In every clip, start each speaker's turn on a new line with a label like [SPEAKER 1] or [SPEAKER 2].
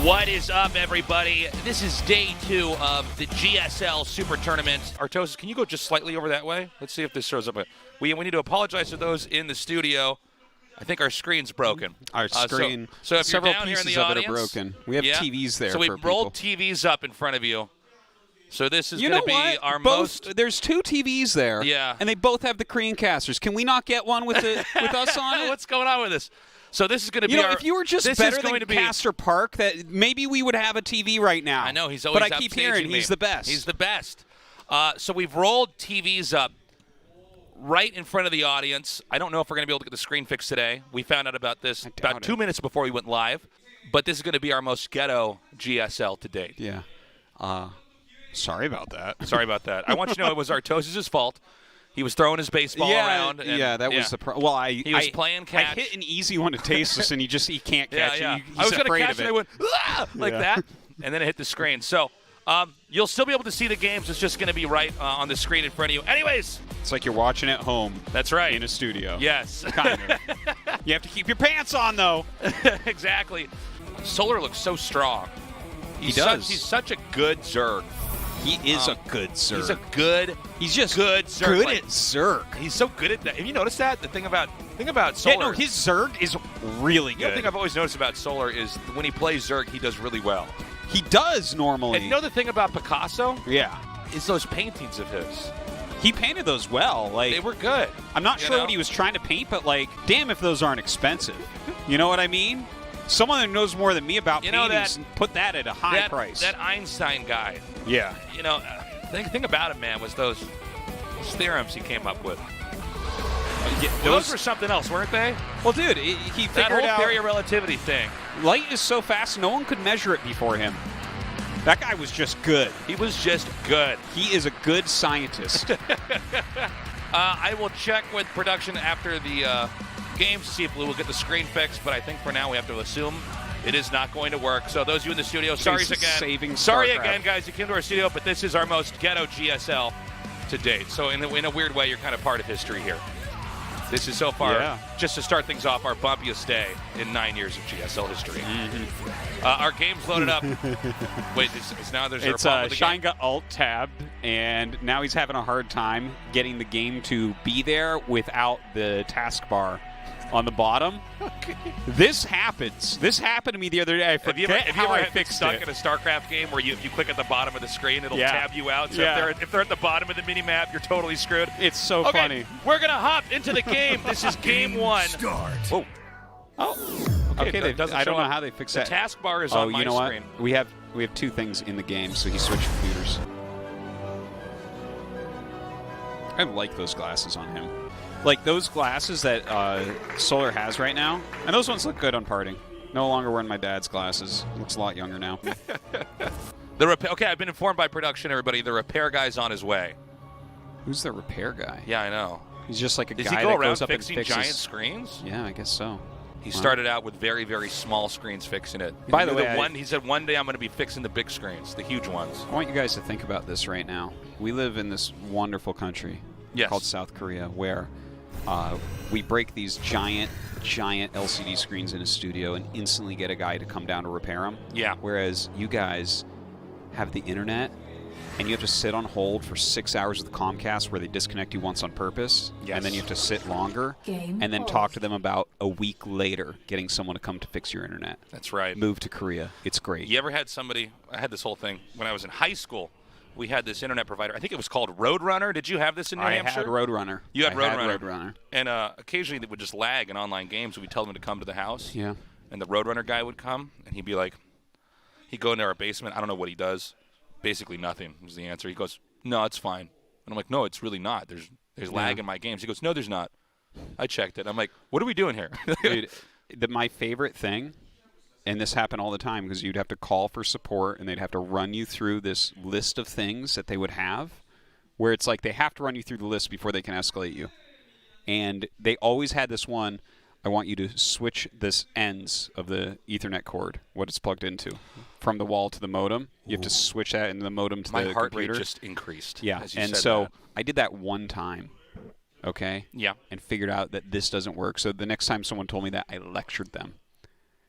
[SPEAKER 1] What is up, everybody? This is day 2 of the GSL Super Tournament. Artosis, can you go just slightly over that way? Let's see if this shows up. We need to apologize to those in the studio. I think our screen's broken.
[SPEAKER 2] Our screen,
[SPEAKER 1] so if
[SPEAKER 2] several
[SPEAKER 1] you're down here in
[SPEAKER 2] pieces
[SPEAKER 1] the
[SPEAKER 2] of
[SPEAKER 1] audience,
[SPEAKER 2] it are broken. We have TVs there.
[SPEAKER 1] So we
[SPEAKER 2] for
[SPEAKER 1] rolled
[SPEAKER 2] people.
[SPEAKER 1] TVs up in front of you. So this is going to be our most.
[SPEAKER 2] There's 2 TVs there.
[SPEAKER 1] Yeah.
[SPEAKER 2] And they both have the Creencasters. Can we not get one with us on it?
[SPEAKER 1] What's going on with this? So this is going to be
[SPEAKER 2] if you were just better than Castor Park, that maybe we would have a TV right now.
[SPEAKER 1] I know, he's always
[SPEAKER 2] But I keep hearing he's the best.
[SPEAKER 1] He's the best. So we've rolled TVs up right in front of the audience. I don't know if we're going to be able to get the screen fixed today. We found out about this about 2 minutes before we went live. But this is going to be our most ghetto GSL to date.
[SPEAKER 2] Yeah. Sorry about that.
[SPEAKER 1] Sorry about that. I want you to know it was Artosis' fault. He was throwing his baseball around. And,
[SPEAKER 2] that was the problem. Well,
[SPEAKER 1] he was playing catch.
[SPEAKER 2] I hit an easy one to Tasteless, and he can't catch it. He's
[SPEAKER 1] I was
[SPEAKER 2] afraid
[SPEAKER 1] catch
[SPEAKER 2] of it.
[SPEAKER 1] And I went, like that, and then it hit the screen. So you'll still be able to see the games. It's just going to be right on the screen in front of you. Anyways.
[SPEAKER 2] It's like you're watching at home.
[SPEAKER 1] That's right.
[SPEAKER 2] In a studio.
[SPEAKER 1] Yes.
[SPEAKER 2] Kind of. You have to keep your pants on, though.
[SPEAKER 1] Exactly. Solar looks so strong.
[SPEAKER 2] He does.
[SPEAKER 1] He's such a good Zerg.
[SPEAKER 2] He is a good Zerg.
[SPEAKER 1] He's just good Zerg.
[SPEAKER 2] Good at Zerg.
[SPEAKER 1] He's so good at that. Have you noticed that? The thing about Solar.
[SPEAKER 2] Yeah, no, his Zerg is really good.
[SPEAKER 1] The other thing I've always noticed about Solar is when he plays Zerg, he does really well.
[SPEAKER 2] He does normally.
[SPEAKER 1] And you know the thing about Picasso?
[SPEAKER 2] Yeah.
[SPEAKER 1] Is those paintings of his.
[SPEAKER 2] He painted those well.
[SPEAKER 1] They were good.
[SPEAKER 2] I'm not sure what he was trying to paint, but damn if those aren't expensive. You know what I mean? Someone that knows more than me about paintings put that at a high price.
[SPEAKER 1] That Einstein guy.
[SPEAKER 2] Yeah.
[SPEAKER 1] The thing about him, man, was those theorems he came up with. Those were something else, weren't they?
[SPEAKER 2] Well, dude, he figured
[SPEAKER 1] that whole
[SPEAKER 2] out
[SPEAKER 1] theory of relativity thing.
[SPEAKER 2] Light is so fast, no one could measure it before him. That guy was just good.
[SPEAKER 1] He was just good.
[SPEAKER 2] He is a good scientist.
[SPEAKER 1] I will check with production after the game to see if we'll get the screen fixed, but I think for now we have to assume it is not going to work. So those of you in the studio, sorry again, guys. You came to our studio, but this is our most ghetto GSL to date. So in a weird way, you're kind of part of history here. This is so far, just to start things off, our bumpiest day in 9 years of GSL history. Mm-hmm. Our game's loaded up. Wait, now there's a problem with the
[SPEAKER 2] Shine
[SPEAKER 1] game?
[SPEAKER 2] got alt-tabbed, and now he's having a hard time getting the game to be there without the taskbar on the bottom. This happens. This happened to me the other day. I forget how I fixed
[SPEAKER 1] stuck
[SPEAKER 2] it.
[SPEAKER 1] in a StarCraft game where if you click at the bottom of the screen, it'll tab you out. So if they're at the bottom of the mini-map, you're totally screwed.
[SPEAKER 2] It's so funny.
[SPEAKER 1] We're going to hop into the game. This is game 1.
[SPEAKER 3] Start.
[SPEAKER 1] Whoa.
[SPEAKER 2] Oh. Okay, I don't know how they fix that.
[SPEAKER 1] The taskbar is on my screen.
[SPEAKER 2] What? We have 2 things in the game, so he switched computers. I like those glasses on him. Like those glasses that Solar has right now, and those ones look good on parting. No longer wearing my dad's glasses. Looks a lot younger now.
[SPEAKER 1] Okay, I've been informed by production, everybody. The repair guy's on his way.
[SPEAKER 2] Who's the repair guy?
[SPEAKER 1] Yeah, I know.
[SPEAKER 2] He's just like a
[SPEAKER 1] Does
[SPEAKER 2] guy
[SPEAKER 1] he go
[SPEAKER 2] that
[SPEAKER 1] around
[SPEAKER 2] goes up and
[SPEAKER 1] fixing
[SPEAKER 2] fixes
[SPEAKER 1] giant screens?
[SPEAKER 2] Yeah, I guess so.
[SPEAKER 1] He started out with very, very small screens fixing it.
[SPEAKER 2] By the way,
[SPEAKER 1] he said one day I'm going to be fixing the big screens, the huge ones.
[SPEAKER 2] I want you guys to think about this right now. We live in this wonderful country called South Korea where we break these giant LCD screens in a studio and instantly get a guy to come down to repair them.
[SPEAKER 1] Yeah.
[SPEAKER 2] Whereas you guys have the internet and you have to sit on hold for 6 hours with Comcast where they disconnect you once on purpose.
[SPEAKER 1] Yes.
[SPEAKER 2] And then you have to sit longer and then talk to them about a week later getting someone to come to fix your internet.
[SPEAKER 1] That's right.
[SPEAKER 2] Move to Korea. It's great.
[SPEAKER 1] You ever had somebody, I had this whole thing when I was in high school. We had this internet provider. I think it was called Roadrunner. Did you have this in New Hampshire?
[SPEAKER 2] I had Roadrunner.
[SPEAKER 1] You had Roadrunner.
[SPEAKER 2] Roadrunner.
[SPEAKER 1] And occasionally they would just lag in online games. We'd tell them to come to the house.
[SPEAKER 2] Yeah.
[SPEAKER 1] And the Roadrunner guy would come, and he'd be like, he'd go into our basement. I don't know what he does. Basically nothing was the answer. He goes, no, it's fine. And I'm like, no, it's really not. There's lag in my games. He goes, no, there's not. I checked it. I'm like, what are we doing here?
[SPEAKER 2] Dude, my favorite thing, and this happened all the time because you'd have to call for support and they'd have to run you through this list of things that they would have where it's like they have to run you through the list before they can escalate you. And they always had this one, I want you to switch this ends of the Ethernet cord, what it's plugged into, from the wall to the modem. You have to switch that into the modem to the computer.
[SPEAKER 1] My heart rate just increased.
[SPEAKER 2] Yeah, and so I did that one time, okay?
[SPEAKER 1] Yeah.
[SPEAKER 2] And figured out that this doesn't work. So the next time someone told me that, I lectured them.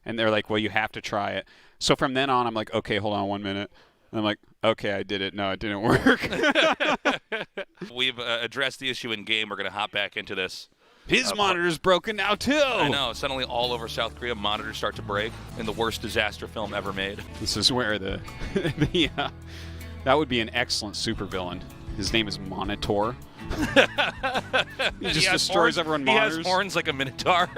[SPEAKER 2] And they're like, well, you have to try it. So from then on, I'm like, okay, hold on 1 minute. And I'm like, okay, I did it. No, it didn't work.
[SPEAKER 1] We've addressed the issue in game. We're going to hop back into this.
[SPEAKER 2] His monitor's broken now, too.
[SPEAKER 1] I know. Suddenly all over South Korea, monitors start to break in the worst disaster film ever made.
[SPEAKER 2] This is where that would be an excellent supervillain. His name is Monitor. He just destroys everyone's monitors.
[SPEAKER 1] He has horns like a minotaur.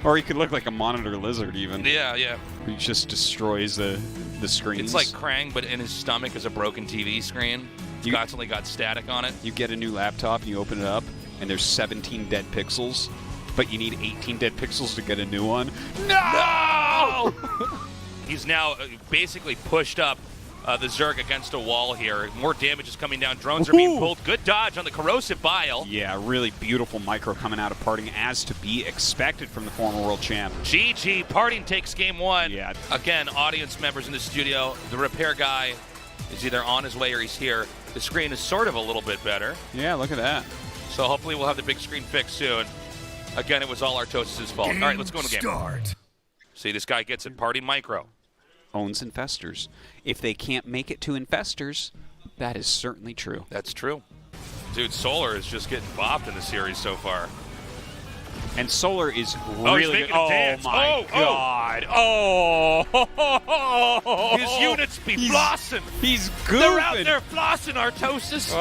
[SPEAKER 2] Or he could look like a monitor lizard, even.
[SPEAKER 1] Yeah, yeah.
[SPEAKER 2] He just destroys the screens.
[SPEAKER 1] It's like Kang, but in his stomach is a broken TV screen. It's constantly got static on it.
[SPEAKER 2] You get a new laptop, and you open it up, and there's 17 dead pixels, but you need 18 dead pixels to get a new one. No!
[SPEAKER 1] He's now basically pushed up the Zerg against a wall here. More damage is coming down. Drones are being pulled. Good dodge on the corrosive bile.
[SPEAKER 2] Yeah, really beautiful micro coming out of Parting, as to be expected from the former world champ.
[SPEAKER 1] GG. Parting takes game 1.
[SPEAKER 2] Yeah.
[SPEAKER 1] Again, audience members in the studio. The repair guy is either on his way or he's here. The screen is sort of a little bit better.
[SPEAKER 2] Yeah, look at that.
[SPEAKER 1] So hopefully we'll have the big screen fixed soon. Again, it was all Artosis' fault. All right, let's go in the game.
[SPEAKER 3] Start.
[SPEAKER 1] See, this guy gets it. Parting micro.
[SPEAKER 2] Owns infestors. If they can't make it to infestors, that is certainly true.
[SPEAKER 1] That's true. Dude, Solar is just getting bopped in the series so far.
[SPEAKER 2] And Solar is really good.
[SPEAKER 1] Oh,
[SPEAKER 2] my God. Oh.
[SPEAKER 1] His units be flossing.
[SPEAKER 2] He's goofing.
[SPEAKER 1] They're out there flossing, Artosis.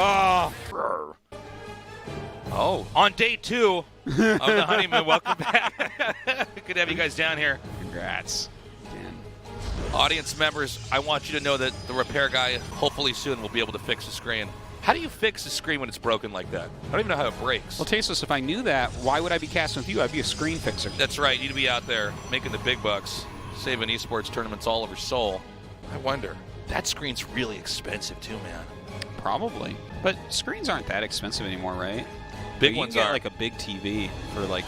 [SPEAKER 1] Oh, on day 2 of the honeymoon. Welcome back. Good to have you guys down here.
[SPEAKER 2] Congrats.
[SPEAKER 1] Audience members, I want you to know that the repair guy, hopefully soon, will be able to fix the screen. How do you fix the screen when it's broken like that? I don't even know how it breaks.
[SPEAKER 2] Well, Tasteless, if I knew that, why would I be casting with you? I'd be a screen fixer.
[SPEAKER 1] That's right. You'd be out there making the big bucks, saving esports tournaments all over Seoul. I wonder. That screen's really expensive too, man.
[SPEAKER 2] Probably. But screens aren't that expensive anymore, right?
[SPEAKER 1] Big
[SPEAKER 2] you
[SPEAKER 1] ones
[SPEAKER 2] can get
[SPEAKER 1] are.
[SPEAKER 2] like a big TV for like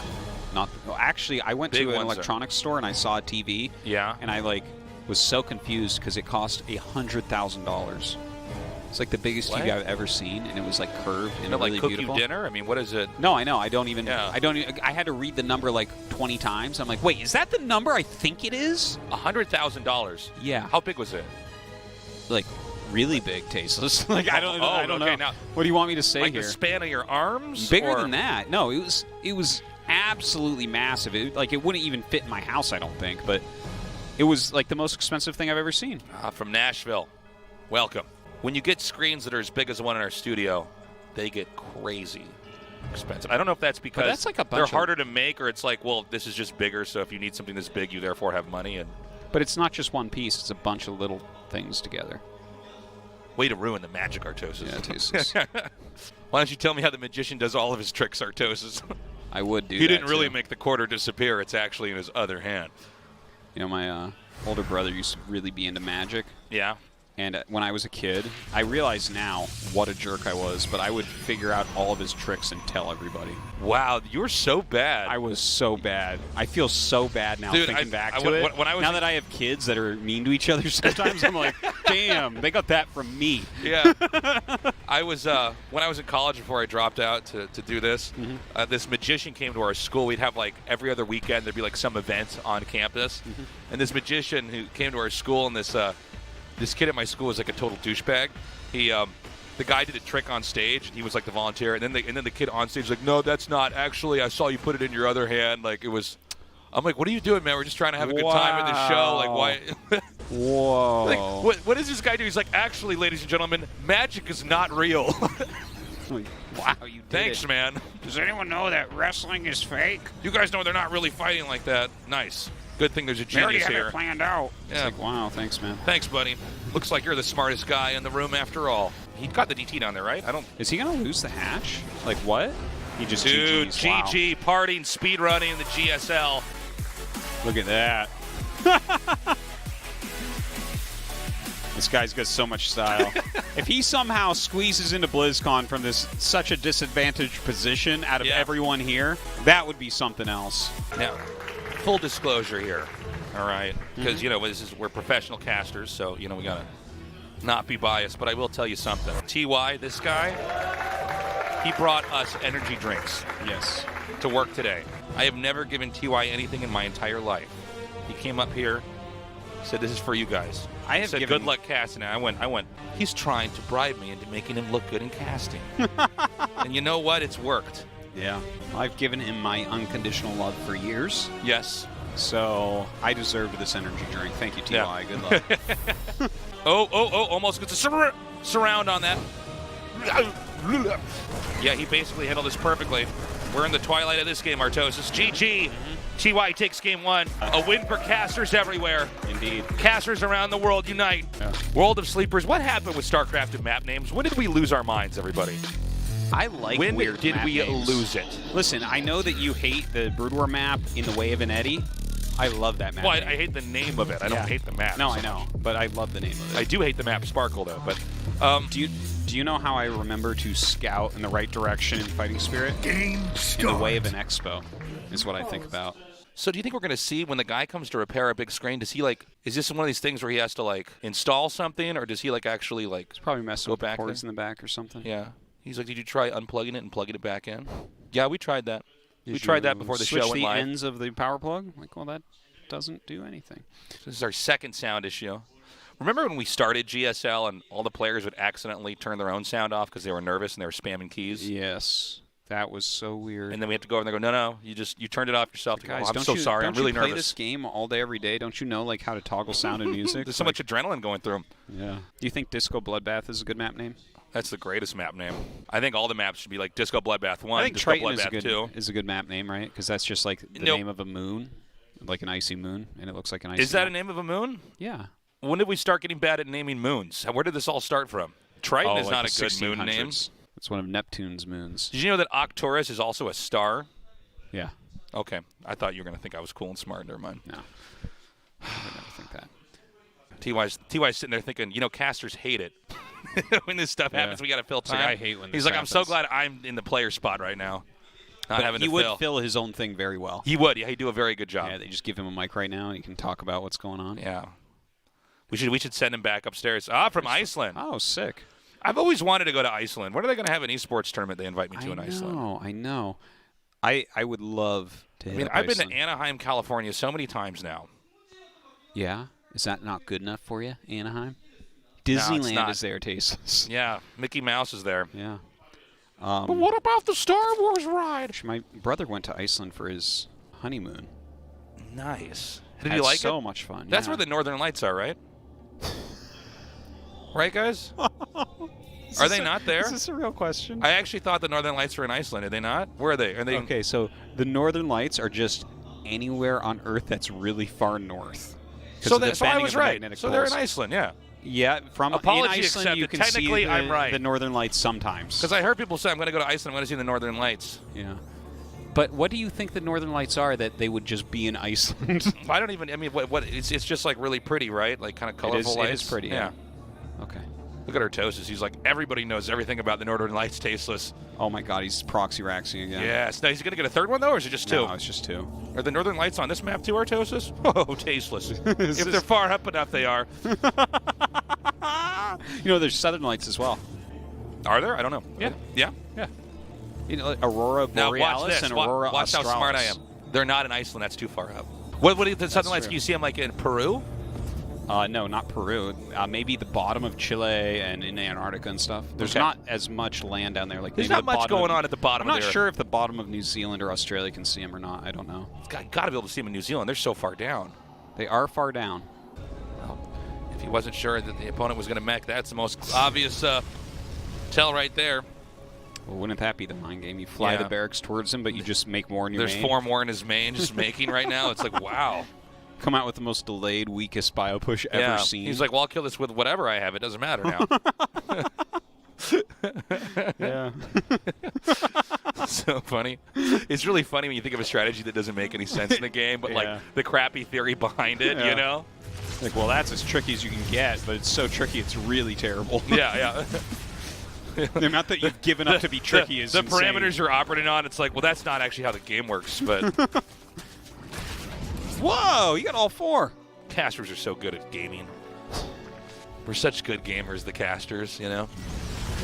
[SPEAKER 2] not. Well, actually, I went to an electronics store and I saw a TV.
[SPEAKER 1] Yeah.
[SPEAKER 2] And I was so confused because it cost $100,000. It's like the biggest TV I've ever seen, and it was like curved and really
[SPEAKER 1] like cook
[SPEAKER 2] beautiful.
[SPEAKER 1] You dinner? I mean, what is it?
[SPEAKER 2] No, I know. I don't even.
[SPEAKER 1] Yeah.
[SPEAKER 2] I had to read the number like 20 times. I'm like, wait, is that the number I think it is?
[SPEAKER 1] $100,000.
[SPEAKER 2] Yeah.
[SPEAKER 1] How big was it?
[SPEAKER 2] Like really big, Tasteless. Like I don't know.
[SPEAKER 1] Now,
[SPEAKER 2] what do you want me to say
[SPEAKER 1] like
[SPEAKER 2] here?
[SPEAKER 1] The span of your arms?
[SPEAKER 2] Bigger than that. No, it was absolutely massive. It wouldn't even fit in my house, I don't think, but it was like the most expensive thing I've ever seen.
[SPEAKER 1] From Nashville. Welcome. When you get screens that are as big as the one in our studio, they get crazy expensive. I don't know if that's because
[SPEAKER 2] that's like
[SPEAKER 1] they're harder to make, or it's like, well, this is just bigger, so if you need something this big, you therefore have money.
[SPEAKER 2] But it's not just one piece. It's a bunch of little things together.
[SPEAKER 1] Way to ruin the magic, Artosis.
[SPEAKER 2] Yeah, Tasteless.
[SPEAKER 1] Why don't you tell me how the magician does all of his tricks, Artosis?
[SPEAKER 2] I would do that,
[SPEAKER 1] He didn't really
[SPEAKER 2] too.
[SPEAKER 1] make the quarter disappear. It's actually in his other hand.
[SPEAKER 2] You know, my older brother used to really be into magic.
[SPEAKER 1] Yeah.
[SPEAKER 2] And when I was a kid, I realize now what a jerk I was, but I would figure out all of his tricks and tell everybody.
[SPEAKER 1] Wow, you were so bad.
[SPEAKER 2] I was so bad. I feel so bad now thinking back to it. Now that I have kids that are mean to each other sometimes, I'm like, damn, they got that from me.
[SPEAKER 1] Yeah. I was, when I was in college before I dropped out to do this, this magician came to our school. We'd have like every other weekend, there'd be like some event on campus. And this magician who came to our school, and this kid at my school was like a total douchebag. He, the guy did a trick on stage. He was like the volunteer, and then the kid on stage was like, "No, that's not. Actually, I saw you put it in your other hand." Like it was. I'm like, "What are you doing, man? We're just trying to have a good time at this show. Like, why?"
[SPEAKER 2] Whoa.
[SPEAKER 1] Like, what does this guy do? He's like, "Actually, ladies and gentlemen, magic is not real."
[SPEAKER 2] Wow, you did
[SPEAKER 1] Thanks,
[SPEAKER 2] it.
[SPEAKER 1] man.
[SPEAKER 2] Does anyone know that wrestling is fake?
[SPEAKER 1] You guys know they're not really fighting like that. Nice. Good thing there's a genius here.
[SPEAKER 2] Planned out.
[SPEAKER 1] Yeah.
[SPEAKER 2] It's like, wow, thanks, man.
[SPEAKER 1] Thanks, buddy. Looks like you're the smartest guy in the room after all. He got the DT down there, right?
[SPEAKER 2] Is he gonna lose the hatch? Like what? He just
[SPEAKER 1] Dude,
[SPEAKER 2] GG's. Wow.
[SPEAKER 1] GG, partying, speedrunning in the GSL.
[SPEAKER 2] Look at that. This guy's got so much style. If he somehow squeezes into BlizzCon from such a disadvantaged position out of everyone here, that would be something else.
[SPEAKER 1] Now, full disclosure here, all right? Because, we're professional casters, so, we got to not be biased. But I will tell you something. TY, this guy, he brought us energy drinks.
[SPEAKER 2] Yes.
[SPEAKER 1] to work today. I have never given TY anything in my entire life. He came up here, said, "This is for you guys."
[SPEAKER 2] I have
[SPEAKER 1] said,
[SPEAKER 2] given...
[SPEAKER 1] "Good luck casting." And I went, he's trying to bribe me into making him look good in casting. And you know what? It's worked.
[SPEAKER 2] Yeah. I've given him my unconditional love for years.
[SPEAKER 1] Yes.
[SPEAKER 2] So I deserved this energy drink. Thank you, TY.
[SPEAKER 1] Yeah.
[SPEAKER 2] Good luck.
[SPEAKER 1] Oh, almost gets a surround on that. Yeah, he basically handled this perfectly. We're in the twilight of this game, Artosis. GG. TY takes game 1. A win for casters everywhere.
[SPEAKER 2] Indeed.
[SPEAKER 1] Casters around the world unite.
[SPEAKER 2] Yeah.
[SPEAKER 1] World of Sleepers. What happened with StarCraft and map names? When did we lose our minds, everybody?
[SPEAKER 2] I like
[SPEAKER 1] when
[SPEAKER 2] weird
[SPEAKER 1] did
[SPEAKER 2] map
[SPEAKER 1] we
[SPEAKER 2] names.
[SPEAKER 1] lose it?
[SPEAKER 2] Listen, I know that you hate the Brood War map in the way of an Eddy. I love that map.
[SPEAKER 1] Well,
[SPEAKER 2] name.
[SPEAKER 1] I hate the name of it. I don't hate the map.
[SPEAKER 2] No, I know, but I love the name of it.
[SPEAKER 1] I do hate the map Sparkle, though. But
[SPEAKER 2] do you know how I remember to scout in the right direction in Fighting Spirit?
[SPEAKER 3] Game start.
[SPEAKER 2] In the way of an expo is what I think about.
[SPEAKER 1] So do you think we're going to see when the guy comes to repair a big screen, does he is this one of these things where he has to install something, or does he actually
[SPEAKER 2] He's probably messing with the
[SPEAKER 1] back
[SPEAKER 2] cords
[SPEAKER 1] there?
[SPEAKER 2] in the back or something.
[SPEAKER 1] Yeah. He's like, did you try unplugging it and plugging it back in? Yeah, we tried that. We tried that before the show went
[SPEAKER 2] live. Switch the
[SPEAKER 1] live.
[SPEAKER 2] ends of the power plug? Well, that doesn't do anything.
[SPEAKER 1] This is our second sound issue. Remember when we started GSL and all the players would accidentally turn their own sound off because they were nervous and they were spamming keys?
[SPEAKER 2] Yes. That was so weird.
[SPEAKER 1] And then we have to go over and they go, no, you turned it off yourself.
[SPEAKER 2] Guys,
[SPEAKER 1] I'm so sorry. I'm really
[SPEAKER 2] nervous.
[SPEAKER 1] nervous.
[SPEAKER 2] Play this game all day, every day? Don't you know how to toggle sound and music?
[SPEAKER 1] There's so much adrenaline going through them.
[SPEAKER 2] Yeah. Do you think Disco Bloodbath is a good map name?
[SPEAKER 1] That's the greatest map name. I think all the maps should be like Disco Bloodbath 1,
[SPEAKER 2] I think
[SPEAKER 1] Disco
[SPEAKER 2] Triton
[SPEAKER 1] Bloodbath 2.
[SPEAKER 2] is a good map name, right? Because that's just like the name of a moon, like an icy moon, and it looks like an icy
[SPEAKER 1] Is that
[SPEAKER 2] moon.
[SPEAKER 1] a name of a moon?
[SPEAKER 2] Yeah.
[SPEAKER 1] When did we start getting bad at naming moons? Where did this all start from? Triton is
[SPEAKER 2] like
[SPEAKER 1] not
[SPEAKER 2] the
[SPEAKER 1] a good moon
[SPEAKER 2] 1600s.
[SPEAKER 1] name.
[SPEAKER 2] It's one of Neptune's moons.
[SPEAKER 1] Did you know that Arcturus is also a star?
[SPEAKER 2] Yeah.
[SPEAKER 1] Okay. I thought you were going to think I was cool and smart. Never mind.
[SPEAKER 2] No. I would never think that.
[SPEAKER 1] TY's sitting there thinking, casters hate it. When this stuff happens, we got to fill time.
[SPEAKER 2] I hate when this
[SPEAKER 1] He's like,
[SPEAKER 2] happens.
[SPEAKER 1] I'm so glad I'm in the player spot right now. Not having
[SPEAKER 2] he
[SPEAKER 1] to
[SPEAKER 2] would
[SPEAKER 1] fill.
[SPEAKER 2] fill his own thing very well.
[SPEAKER 1] He would. Yeah, he'd do a very good job.
[SPEAKER 2] Yeah, they just give him a mic right now, and he can talk about what's going on.
[SPEAKER 1] Yeah. We should send him back upstairs. From Iceland.
[SPEAKER 2] Oh, sick.
[SPEAKER 1] I've always wanted to go to Iceland. When are they going to have an esports tournament they invite me to in Iceland?
[SPEAKER 2] I know. I would love to hit
[SPEAKER 1] I've
[SPEAKER 2] Iceland.
[SPEAKER 1] been to Anaheim, California so many times now.
[SPEAKER 2] Yeah? Is that not good enough for you, Anaheim?
[SPEAKER 1] No, it's
[SPEAKER 2] Disneyland
[SPEAKER 1] not.
[SPEAKER 2] is there, Tasteless.
[SPEAKER 1] Yeah, Mickey Mouse is there.
[SPEAKER 2] Yeah.
[SPEAKER 1] But what about the Star Wars ride?
[SPEAKER 2] My brother went to Iceland for his honeymoon.
[SPEAKER 1] Nice. Did
[SPEAKER 2] Had
[SPEAKER 1] you like
[SPEAKER 2] so
[SPEAKER 1] it?
[SPEAKER 2] much fun.
[SPEAKER 1] That's
[SPEAKER 2] yeah.
[SPEAKER 1] where the Northern Lights are, right? Right, guys? Are they not there?
[SPEAKER 2] Is this a real question?
[SPEAKER 1] I actually thought the Northern Lights were in Iceland. Are they not? Where are they? Are they?
[SPEAKER 2] Okay, so the Northern Lights are just anywhere on Earth that's really far north.
[SPEAKER 1] So I was right. So they're in Iceland, yeah.
[SPEAKER 2] Yeah, from
[SPEAKER 1] Apology
[SPEAKER 2] in Iceland
[SPEAKER 1] accepted.
[SPEAKER 2] you can
[SPEAKER 1] Technically,
[SPEAKER 2] see
[SPEAKER 1] I'm right.
[SPEAKER 2] the Northern Lights sometimes.
[SPEAKER 1] Because I heard people say, I'm going to go to Iceland, I'm going to see the Northern Lights.
[SPEAKER 2] Yeah. But what do you think the Northern Lights are that they would just be in Iceland?
[SPEAKER 1] I don't even, what it's just like really pretty, right? Like kind of colorful lights.
[SPEAKER 2] It is pretty, yeah. Okay.
[SPEAKER 1] Look at Artosis. He's like, everybody knows everything about the Northern Lights, Tasteless.
[SPEAKER 2] Oh my god, he's proxy raxing again.
[SPEAKER 1] Yes. Now, he's going to get a third one, though, or is it just two?
[SPEAKER 2] No, it's just two.
[SPEAKER 1] Are the Northern Lights on this map, too, Artosis? Oh, Tasteless. If they're far up enough, they are.
[SPEAKER 2] There's Southern Lights as well.
[SPEAKER 1] Are there? I don't know.
[SPEAKER 2] Yeah.
[SPEAKER 1] Yeah?
[SPEAKER 2] Yeah. Aurora
[SPEAKER 1] Now,
[SPEAKER 2] Borealis
[SPEAKER 1] watch this.
[SPEAKER 2] and Aurora
[SPEAKER 1] Watch how
[SPEAKER 2] Australis.
[SPEAKER 1] smart I am. They're not in Iceland. That's too far up. What are the Southern Lights?
[SPEAKER 2] true.
[SPEAKER 1] Can you see them like in Peru?
[SPEAKER 2] No, not Peru. Maybe the bottom of Chile and in Antarctica and stuff. There's
[SPEAKER 1] Okay.
[SPEAKER 2] not as much land down there. Like
[SPEAKER 1] There's
[SPEAKER 2] maybe
[SPEAKER 1] not
[SPEAKER 2] the
[SPEAKER 1] much
[SPEAKER 2] bottom
[SPEAKER 1] going
[SPEAKER 2] of,
[SPEAKER 1] on at the bottom
[SPEAKER 2] I'm
[SPEAKER 1] of
[SPEAKER 2] not
[SPEAKER 1] there.
[SPEAKER 2] sure if the bottom of New Zealand or Australia can see them or not. I don't know.
[SPEAKER 1] Got to be able to see them in New Zealand. They're so far down.
[SPEAKER 2] They are far down.
[SPEAKER 1] Well, if he wasn't sure that the opponent was going to mech, that's the most obvious tell right there.
[SPEAKER 2] Well, wouldn't that be the mind game? You fly
[SPEAKER 1] Yeah.
[SPEAKER 2] the barracks towards him, but you just make more in your
[SPEAKER 1] There's
[SPEAKER 2] main.
[SPEAKER 1] 4 more in his main just making right now. It's like, wow.
[SPEAKER 2] Come out with the most delayed, weakest bio push
[SPEAKER 1] Yeah.
[SPEAKER 2] ever seen.
[SPEAKER 1] He's like, well, I'll kill this with whatever I have. It doesn't matter now.
[SPEAKER 2] yeah.
[SPEAKER 1] So funny. It's really funny when you think of a strategy that doesn't make any sense in the game, but
[SPEAKER 2] Yeah.
[SPEAKER 1] like the crappy theory behind it,
[SPEAKER 2] Yeah.
[SPEAKER 1] you know?
[SPEAKER 2] Like, well, that's as tricky as you can get, but it's so tricky it's really terrible.
[SPEAKER 1] Yeah.
[SPEAKER 2] The amount that you've given up to be tricky is
[SPEAKER 1] the
[SPEAKER 2] insane.
[SPEAKER 1] parameters you're operating on. It's like, well, that's not actually how the game works. But
[SPEAKER 2] Whoa, you got all 4.
[SPEAKER 1] casters are so good at gaming. We're such good gamers, the casters. You know.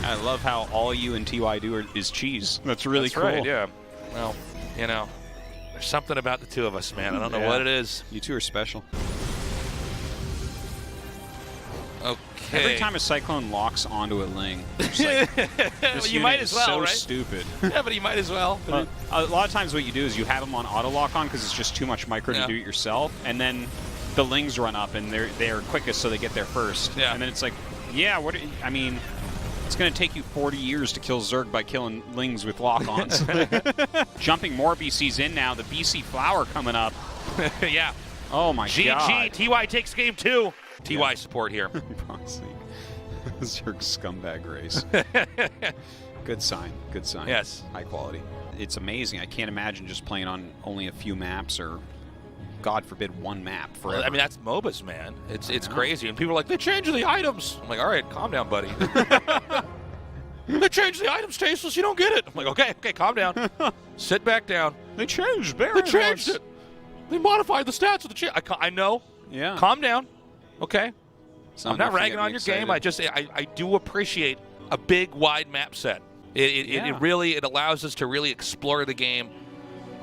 [SPEAKER 2] I love how all you and TY do is cheese. That's really
[SPEAKER 1] That's
[SPEAKER 2] cool.
[SPEAKER 1] right. Yeah. Well, You know, there's something about the two of us, man. I don't know what it is.
[SPEAKER 2] You two are special.
[SPEAKER 1] Okay.
[SPEAKER 2] Every time a Cyclone locks onto a Ling, like,
[SPEAKER 1] well, you might as well,
[SPEAKER 2] so
[SPEAKER 1] right?
[SPEAKER 2] stupid.
[SPEAKER 1] Yeah, but you might as well.
[SPEAKER 2] A lot of times what you do is you have them on auto lock on because it's just too much micro to do it yourself, and then the Lings run up and they're quickest, so they get there first.
[SPEAKER 1] Yeah.
[SPEAKER 2] And then it's like, yeah, I mean, it's going to take you 40 years to kill Zerg by killing Lings with lock-ons. Jumping more BCs in now. The BC Flower coming up.
[SPEAKER 1] Yeah.
[SPEAKER 2] Oh, my God.
[SPEAKER 1] GG. TY takes game 2. TY support here.
[SPEAKER 2] Zerg scumbag race. Good sign. Good sign.
[SPEAKER 1] Yes.
[SPEAKER 2] High quality. It's amazing. I can't imagine just playing on only a few maps or, God forbid, one map forever.
[SPEAKER 1] Well, I mean, that's MOBAs, man. It's crazy. And people are like, they changed the items. I'm like, all right, calm down, buddy. They changed the items, Tasteless. You don't get it. I'm like, okay, calm down. Sit back down.
[SPEAKER 2] They changed Barron.
[SPEAKER 1] They changed it. They modified the stats of the change. I know.
[SPEAKER 2] Yeah.
[SPEAKER 1] Calm down. Okay. I'm not ragging on your
[SPEAKER 2] excited.
[SPEAKER 1] game. I do appreciate a big, wide map set. It really allows us to really explore the game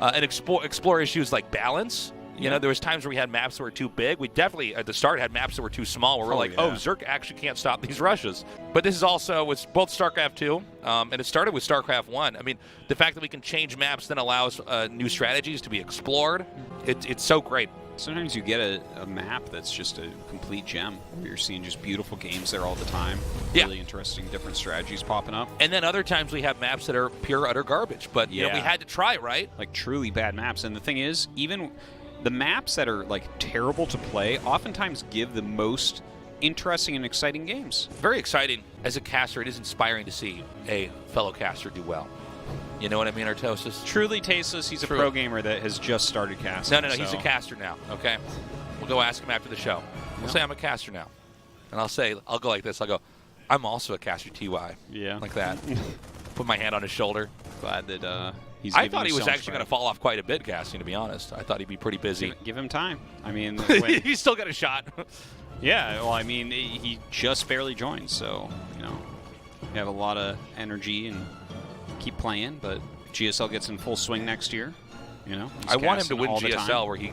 [SPEAKER 1] and explore issues like balance. You know, there was times where we had maps that were too big. We definitely, at the start, had maps that were too small where we're like, oh, Zerg actually can't stop these rushes. But this is also with both StarCraft 2, and it started with StarCraft 1. I mean, the fact that we can change maps then allows new strategies to be explored. It's so great.
[SPEAKER 2] Sometimes you get a map that's just a complete gem, where you're seeing just beautiful games there all the time.
[SPEAKER 1] Yeah.
[SPEAKER 2] Really interesting, different strategies popping up.
[SPEAKER 1] And then other times we have maps that are pure, utter garbage. But you know, we had to try, right?
[SPEAKER 2] Like truly bad maps. And the thing is, even the maps that are like terrible to play oftentimes give the most interesting and exciting games.
[SPEAKER 1] Very exciting. As a caster, it is inspiring to see a fellow caster do well. You know what I mean, Artosis?
[SPEAKER 2] Truly Tasteless. He's a pro gamer that has just started casting.
[SPEAKER 1] No, he's a caster now, okay? We'll go ask him after the show. We'll say I'm a caster now. And I'll go like this. I'll go, I'm also a caster, TY.
[SPEAKER 2] Yeah.
[SPEAKER 1] Like that. Put my hand on his shoulder.
[SPEAKER 2] Glad that he's
[SPEAKER 1] I thought he was actually going to fall off quite a bit casting, to be honest. I thought he'd be pretty busy.
[SPEAKER 2] Give him time. I mean,
[SPEAKER 1] he's still got a shot.
[SPEAKER 2] Yeah, well, I mean, he just barely joined, so, you know, you have a lot of energy and keep playing, but GSL gets in full swing next year. You know,
[SPEAKER 1] I want him to win GSL, where he